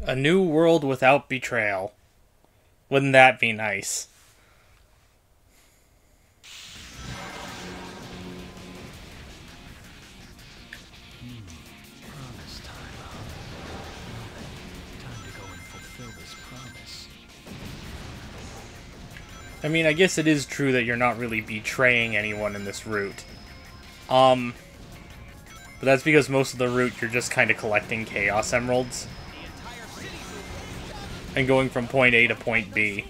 A new world without betrayal. Wouldn't that be nice? Promise time, huh? Well then, time to go and fulfill this promise. I mean, I guess it is true that you're not really betraying anyone in this route. But that's because most of the route you're just kind of collecting Chaos Emeralds and going from point A to point B.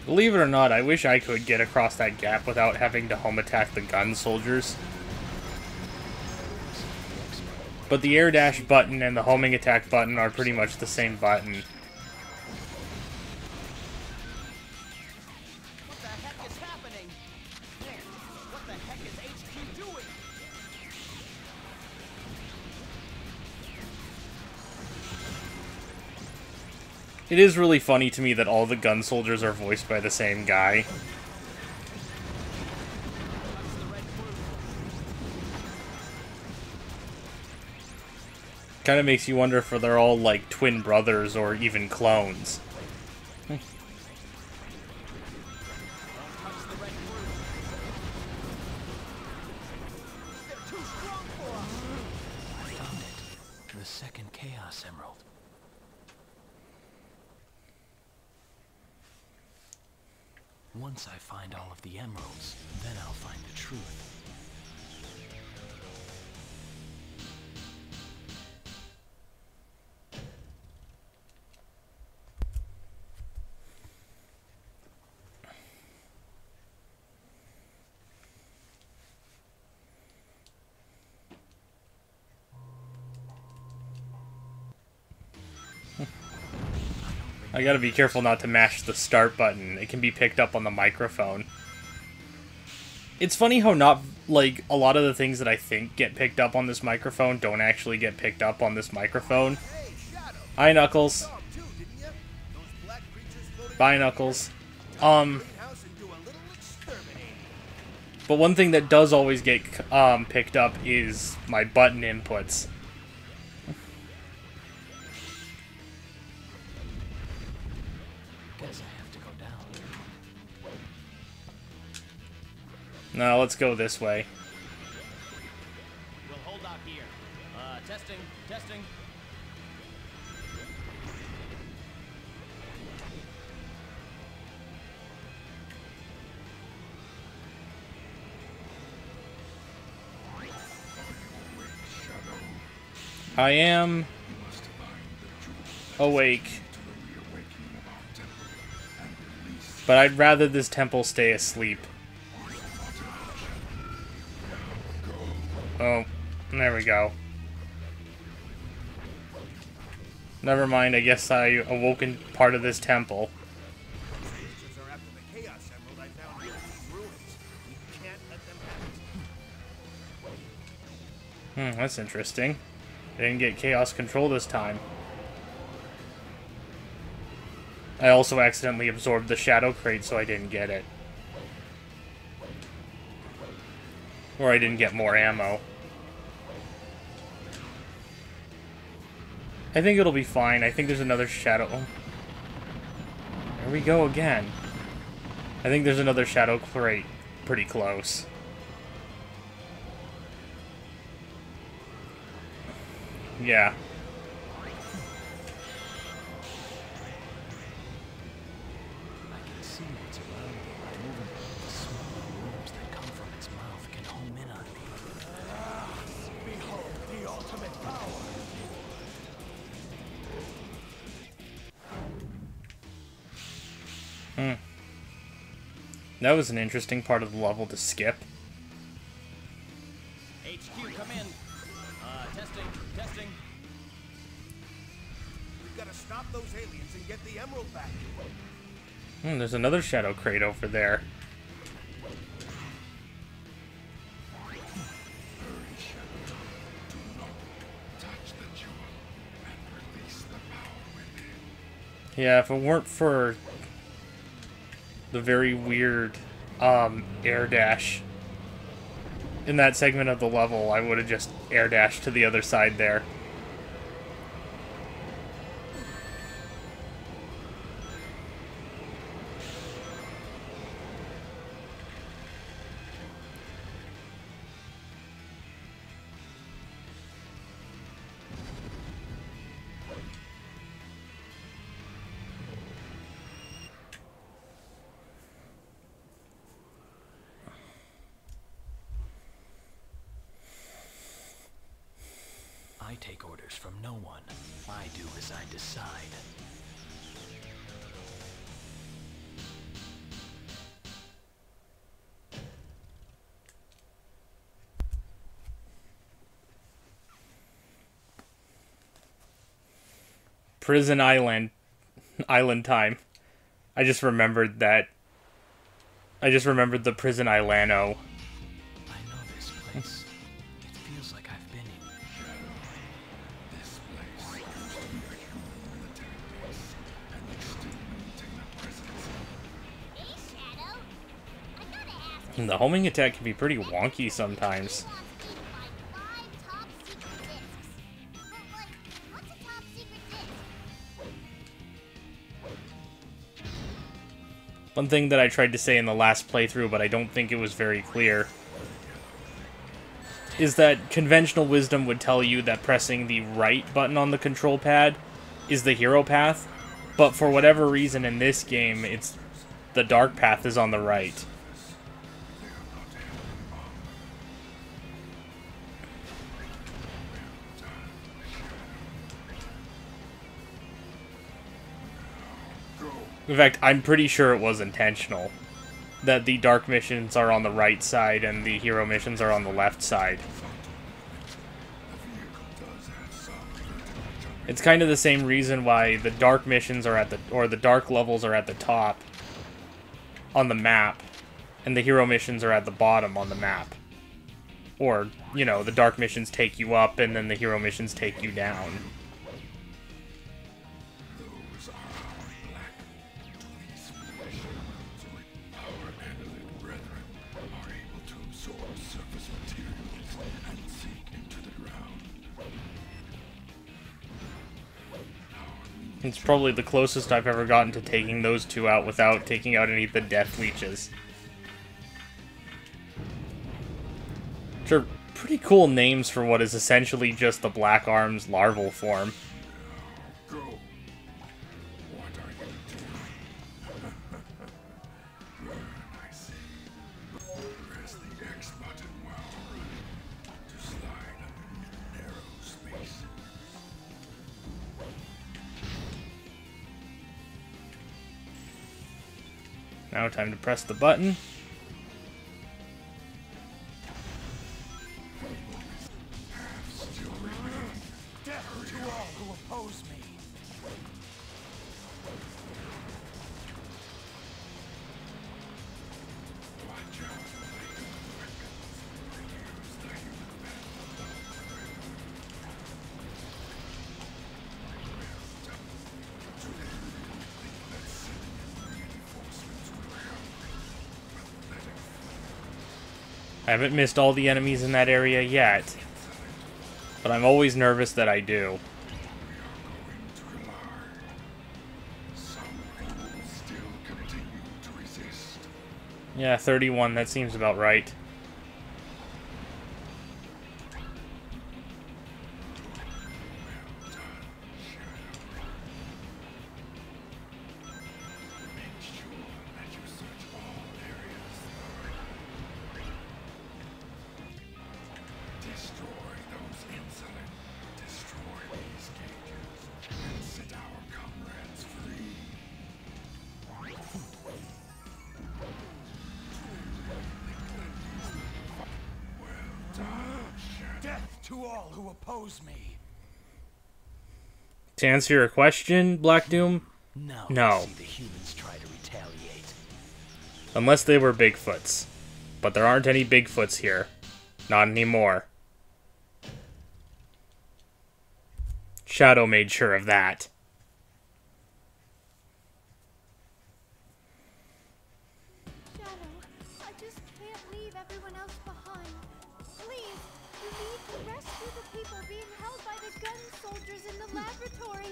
Believe it or not, I wish I could get across that gap without having to home attack the gun soldiers. But the air dash button and the homing attack button are pretty much the same button. What the heck is happening? Man, what the heck is HQ doing? It is really funny to me that all the gun soldiers are voiced by the same guy. Kind of makes you wonder if they're all like twin brothers or even clones. I found it. The second Chaos Emerald. Once I find all of the emeralds, then I'll find the truth. I gotta be careful not to mash the start button. It can be picked up on the microphone. It's funny how not, like, a lot of the things that I think get picked up on this microphone don't actually get picked up on this microphone. Hi, Knuckles. Bye, Knuckles. But one thing that does always get picked up is my button inputs. Guess I have to go down. No, let's go this way. We'll hold out here. Testing, testing. I am awake. But I'd rather this temple stay asleep. Oh, there we go. Never mind, I guess I awoke in part of this temple. That's interesting. I didn't get Chaos Control this time. I also accidentally absorbed the Shadow Crate, so I didn't get it. Or I didn't get more ammo. I think it'll be fine. I think there's another Shadow... Oh. There we go again. I think there's another Shadow Crate pretty close. Yeah. I can see what's around me by moving the smaller worms that come That was an interesting part of the level to skip. HQ, come in. Testing. We've got to stop those aliens and get the emerald back. There's another shadow crate over there. Yeah, if it weren't for the very weird air dash in that segment of the level, I would have just air dashed to the other side there. I take orders from no one. I do as I decide. Prison Island time. I just remembered that. I just remembered the Prison Ilano. I know this place. It feels like I've been in. This place used to be a human military base and exterminating the prisons. Hey, Shadow. I gotta ask The homing attack can be pretty wonky sometimes. you wants me to find 5 top secret discs. But, like, what's a top secret disc? One thing that I tried to say in the last playthrough, but I don't think it was very clear, is that conventional wisdom would tell you that pressing the right button on the control pad is the hero path, but for whatever reason in this game, it's the dark path is on the right. In fact, I'm pretty sure it was intentional that the dark missions are on the right side and the hero missions are on the left side. It's kind of the same reason why the dark missions are the dark levels are at the top on the map and the hero missions are at the bottom on the map. Or, you know, the dark missions take you up and then the hero missions take you down. It's probably the closest I've ever gotten to taking those two out without taking out any of the death leeches. Which are pretty cool names for what is essentially just the Black Arm's larval form. Go. What are you doing? I see. Press the X button while running to slide a narrow space. Now time to press the button. Death to all who oppose me. Watch out. I haven't missed all the enemies in that area yet, but I'm always nervous that I do. Yeah, 31, that seems about right. to all who oppose me. To answer your question, Black Doom, Now No. see the humans try to retaliate. unless they were Bigfoots. But there aren't any Bigfoots here. Not anymore. Shadow made sure of that. Shadow, I just can't leave everyone else behind. Please, you need to rescue the people being held by the gun soldiers in the laboratory.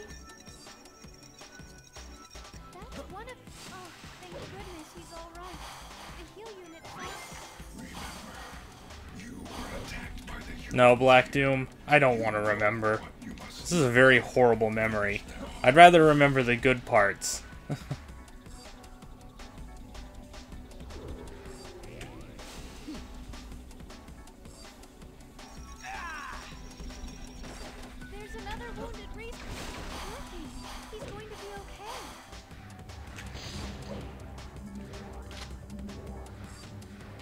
That's one of... Oh, thank goodness he's all right. The heal unit found... You were attacked by the humans. No, Black Doom, I don't want to remember. This is a very horrible memory. I'd rather remember the good parts. There's another wounded Reese. Working. He's going to be okay.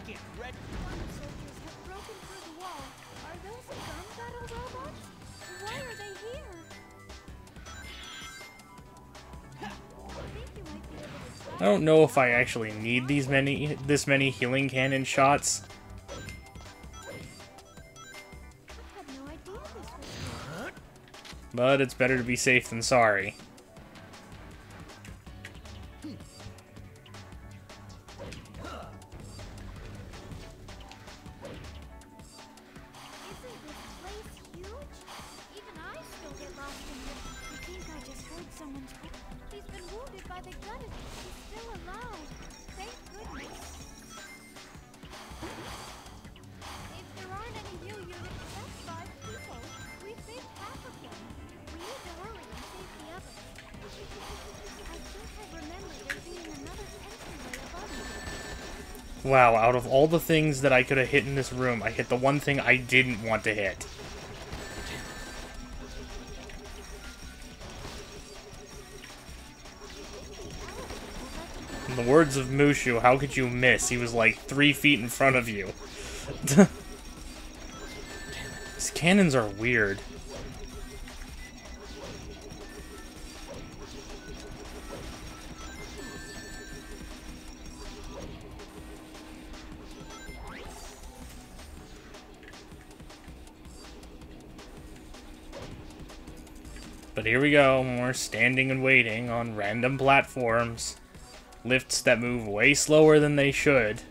Get ready. Gun soldiers have broken through the wall. Are those gun battle robots? Why are they here? I think you might be able to try. I don't know if I actually need this many healing cannon shots. I had no idea this was here. But it's better to be safe than sorry. Isn't this place huge? Even I still get lost in it. I think I just heard someone's... He's been wounded by the gun. He's still alive. Thank goodness. If there aren't any new units, that's 5 people. We saved half of them. We need to hurry and save the others. I think I remember there being another entryway above me. Wow, out of all the things that I could have hit in this room, I hit the one thing I didn't want to hit. In the words of Mushu, how could you miss? He was like 3 feet in front of you. These cannons are weird. But here we go, more standing and waiting on random platforms. Lifts that move way slower than they should.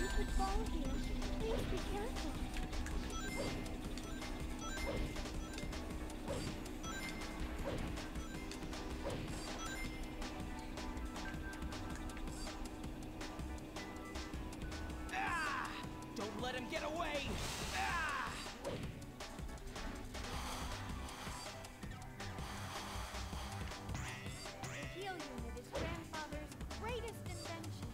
You could fall here. Please be careful. Don't let him get away. The heal unit is grandfather's greatest invention.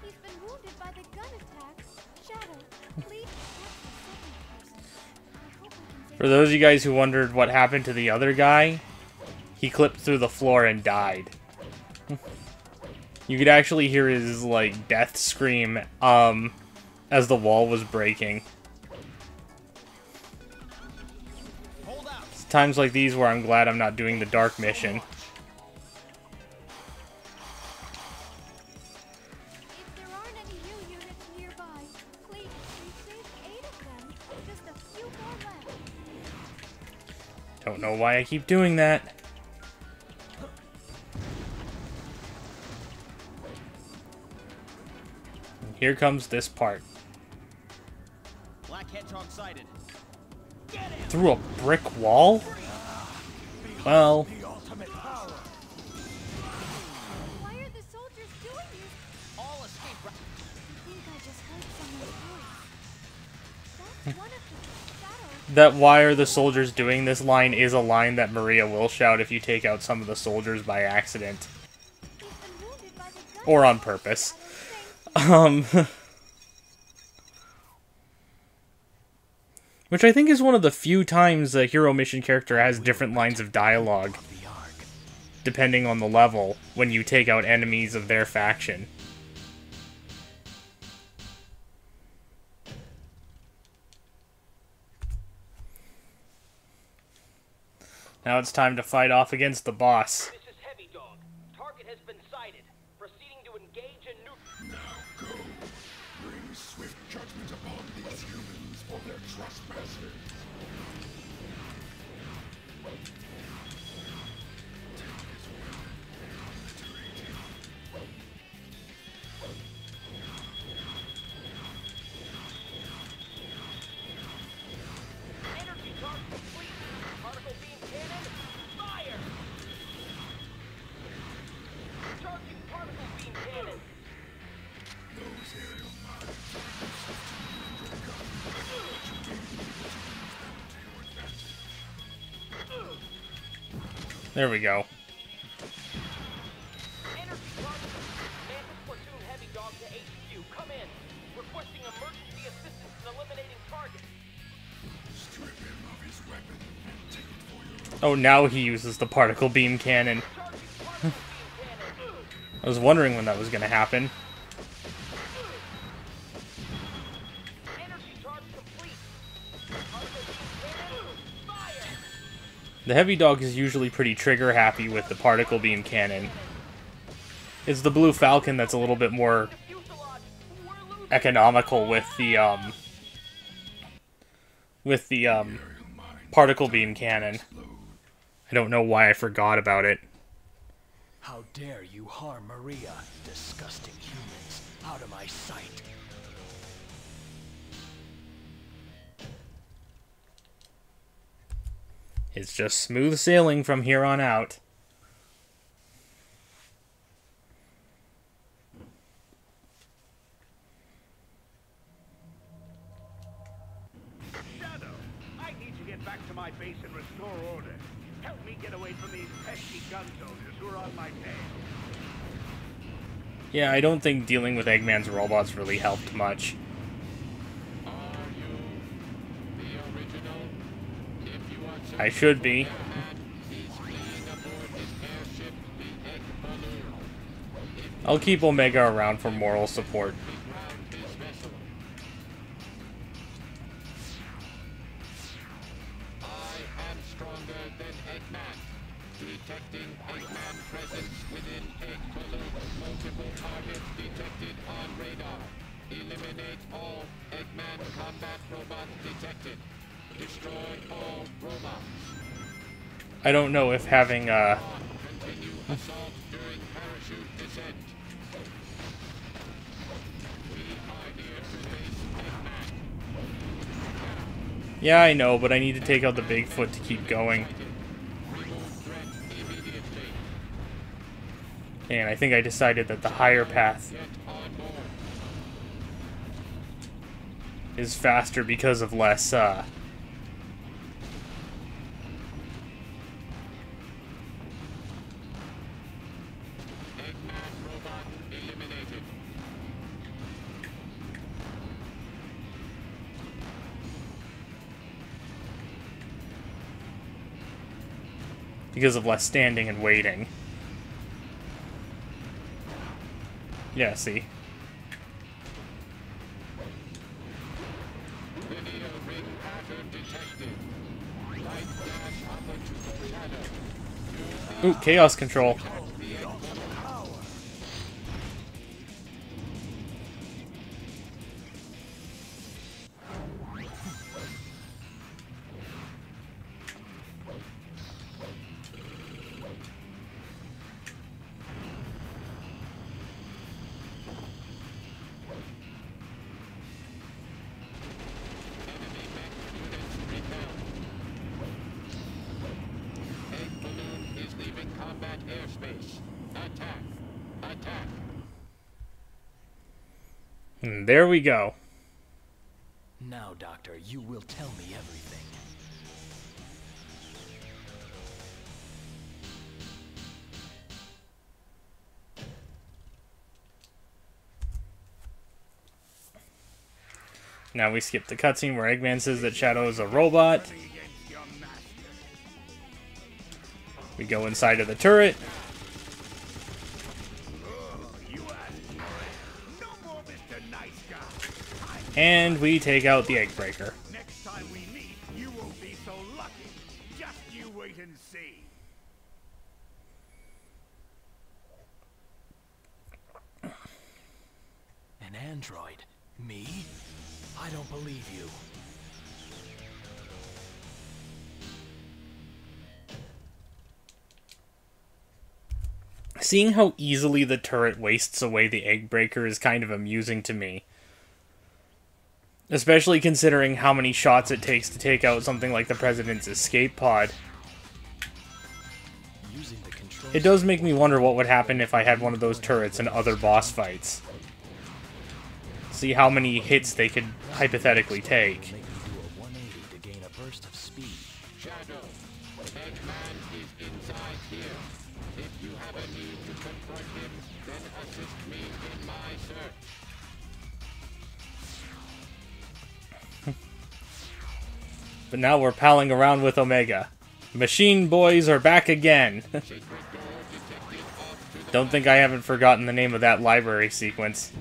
He's been wounded by the gun attack. Shadow, please protect the second person. I hope we can save For those of you guys who wondered what happened to the other guy, he clipped through the floor and died. You could actually hear his, like, death scream, as the wall was breaking. Hold out. It's times like these where I'm glad I'm not doing the dark mission. If there aren't any new units nearby, please, we saved 8 of them. Just a few more left. Don't know why I keep doing that. And here comes this part. Black Hedgehog sighted. Get him. Through a brick wall? Well, The ultimate power. Why are the soldiers doing this? All escape. I think I just heard someone's voice. That's one of the shadows. that why are the soldiers doing this line is a line that Maria will shout if you take out some of the soldiers by accident. He's been wounded by the gun. Or on purpose. I don't think. Which I think is one of the few times a hero mission character has different lines of dialogue, Of the Ark. depending on the level, when you take out enemies of their faction. Now it's time to fight off against the boss. This is Hedgehog. Target has been sighted. Proceeding to engage and nuke. Now go. Bring swift judgment upon these humans for their trespassing. Energy charge complete. Particle beam cannon. Fire! Charging particle beam cannon. Those aerial mines are useless to you and your gun. But you may be able to use them to your advantage. There we go. Energy charge. Mantis platoon Hedgehog to HQ. Come in. Requesting emergency assistance in eliminating target. Strip him of his weapon and take it for your own. Oh, now he uses the particle beam cannon. Charging particle beam cannon. I was wondering when that was going to happen. Energy charge complete. Particle beam cannon. Fire! The heavy dog is usually pretty trigger happy with the particle beam cannon. It's the Blue Falcon that's a little bit more Fuselage. We're losing. economical with the Aerial mines particle beam cannon. explode. I don't know why I forgot about it. How dare you harm Maria, disgusting humans. Out of my sight. It's just smooth sailing from here on out. Shadow, I need to get back to my base and restore order. Help me get away from these pesky gun soldiers who are on my tail. Yeah, I don't think dealing with Eggman's robots really helped much. Are you the original? If you are so I should be. bad, he's fleeing aboard his airship, the Egg Balloon. I'll keep Omega around for moral support. We ground his vessel. I am stronger than Eggman. Detecting Eggman presence within Egg Balloon. Multiple targets detected on radar. Eliminate all Eggman combat robots detected. Destroy all robots. I don't know if having Continue assault during parachute descent. We are here to face Eggman. Yeah, I know, but I need to take out the Bigfoot to keep going. Remove threat immediately. And I think I decided that the higher path Get on board. is faster because of less, Eggman robot eliminated. because of less standing and waiting. Yeah, see? Linear ring pattern detected. Light dash opportunity shadow. Ooh, chaos control. Enemy mech units repelled. Egg balloon is leaving combat airspace. Attack! Attack! And there we go. Now, Doctor, you will tell me everything. Now we skip the cutscene where Eggman says that Shadow is a robot. Against your master. We go inside of the turret. You asked for it. No more Mr. Nice Guy. And we take out the Egg Breaker. Next time we meet, you won't be so lucky. Just you wait and see. An android? Me? I don't believe you. Seeing how easily the turret wastes away the Egg Breaker is kind of amusing to me. Especially considering how many shots it takes to take out something like the President's escape pod. Using the control It does make me wonder what would happen if I had one of those turrets in other boss fights. See how many hits they could hypothetically take. make you do a 180 to gain a burst of speed. Shadow, Eggman is inside here. If you have a need to confront him, then assist me in my search. But now we're palling around with Omega. Machine Boys are back again. Secret door detected off to the Don't think I haven't forgotten the name of that library sequence.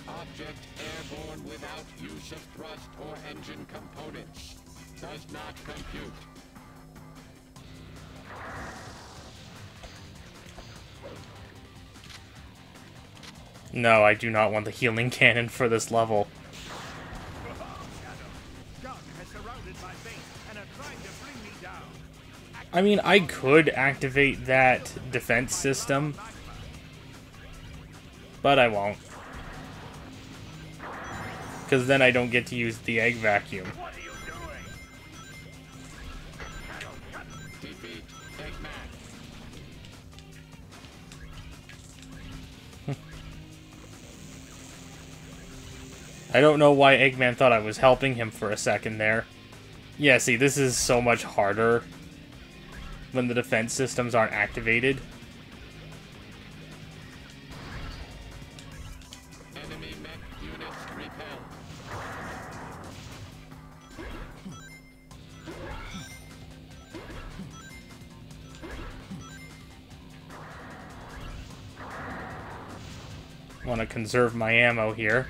object airborne without use of thrust or engine components. Does not compute. No, I do not want the healing cannon for this level. Gun has surrounded my base and are trying to bring me down. I mean, I could activate that defense system, but I won't. Because then I don't get to use the egg vacuum. What are you doing? Defeat Eggman. I don't know why Eggman thought I was helping him for a second there. Yeah, see, this is so much harder when the defense systems aren't activated. Enemy mech units repelled. Want to conserve my ammo here.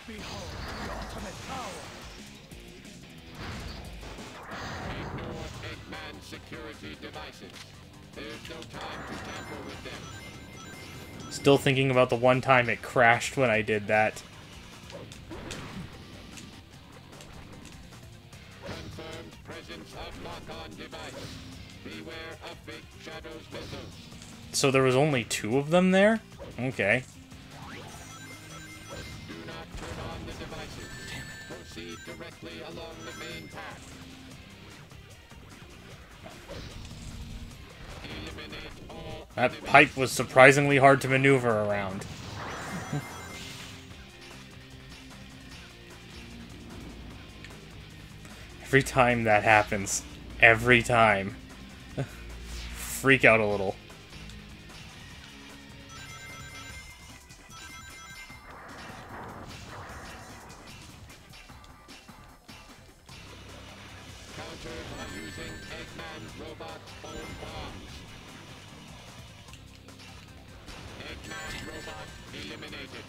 Behold the ultimate power. Ignore Eggman security devices. There's no time to tamper with them. Still thinking about the one time it crashed when I did that. Confirmed presence of lock-on device. Beware of fake Shadow's missiles. So there was only 2 of them there? Okay. Do not turn on the devices. Proceed directly along the main path. Eliminate all That pipe was surprisingly hard to maneuver around. Every time that happens. Every time. Freak out a little. counter by using Eggman's robot's own bombs. Eggman's robot eliminated.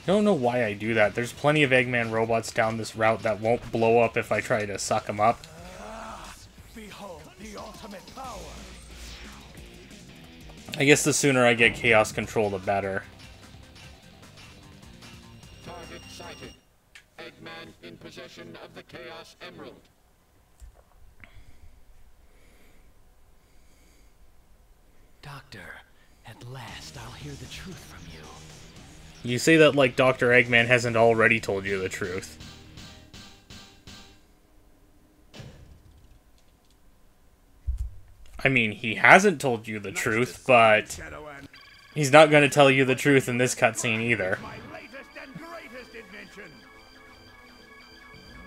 I don't know why I do that. There's plenty of Eggman robots down this route that won't blow up if I try to suck them up. Behold the ultimate power. I guess the sooner I get Chaos Control, the better. Target sighted. Eggman in possession of the Chaos Emerald. Doctor, at last I'll hear the truth from you. You say that like Dr. Eggman hasn't already told you the truth. I mean, he hasn't told you the truth, but Shadow and he's not going to tell you the truth in this cutscene either. my latest and greatest invention.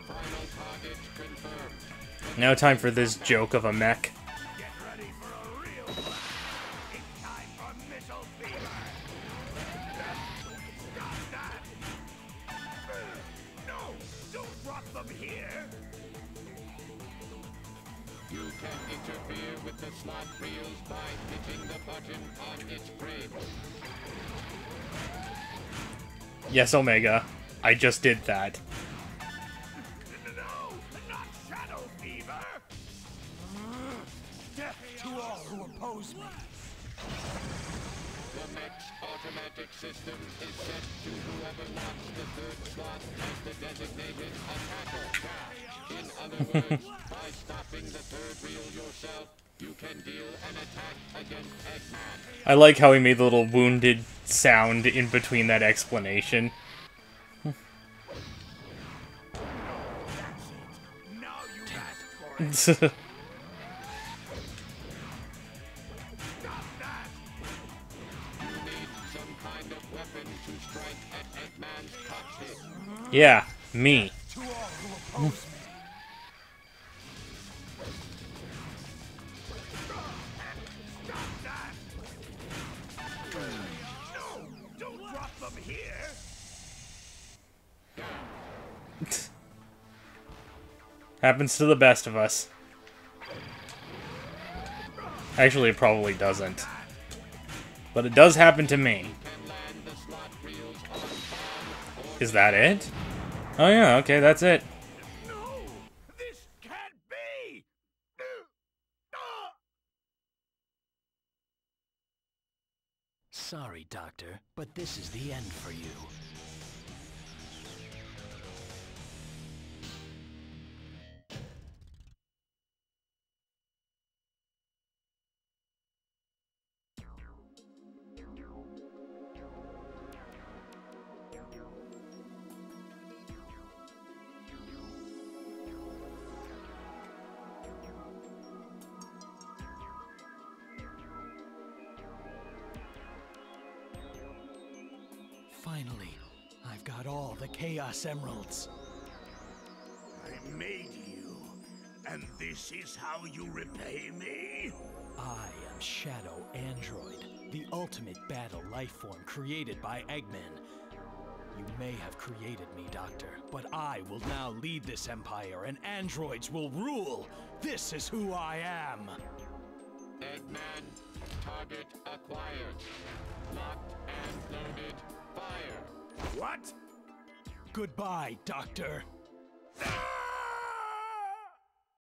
Final target confirmed. Now time for this joke of a mech. Get ready for a real one. It's time for missile fever. Stop that! No! Don't drop them here! You can interfere with the slot reels by hitting the button on its grid. Yes, Omega. I just did that. No! Not shadow fever! Death to all who oppose me! The mech's automatic system is set to whoever locks the third slot as the designated attacker. In other words, by stopping the third reel yourself, you can deal an attack against Eggman. I like how he made the little wounded sound in between that explanation. Now you've asked for it! Stop that! You need some kind of weapon to strike at Eggman's cockpit. Yeah, me. To all who oppose me! Stop that! No! Don't drop them here! Happens to the best of us. Actually, it probably doesn't. But it does happen to me. Is that it? Oh yeah, okay, that's it. No! This can't be! Sorry, Doctor, but this is the end for you. Finally, I've got all the Chaos Emeralds. I made you, and this is how you repay me? I am Shadow Android, the ultimate battle lifeform created by Eggman. You may have created me, Doctor, but I will now lead this empire and androids will rule. This is who I am. Eggman, target acquired. Locked and loaded, fire. What? Goodbye, Doctor.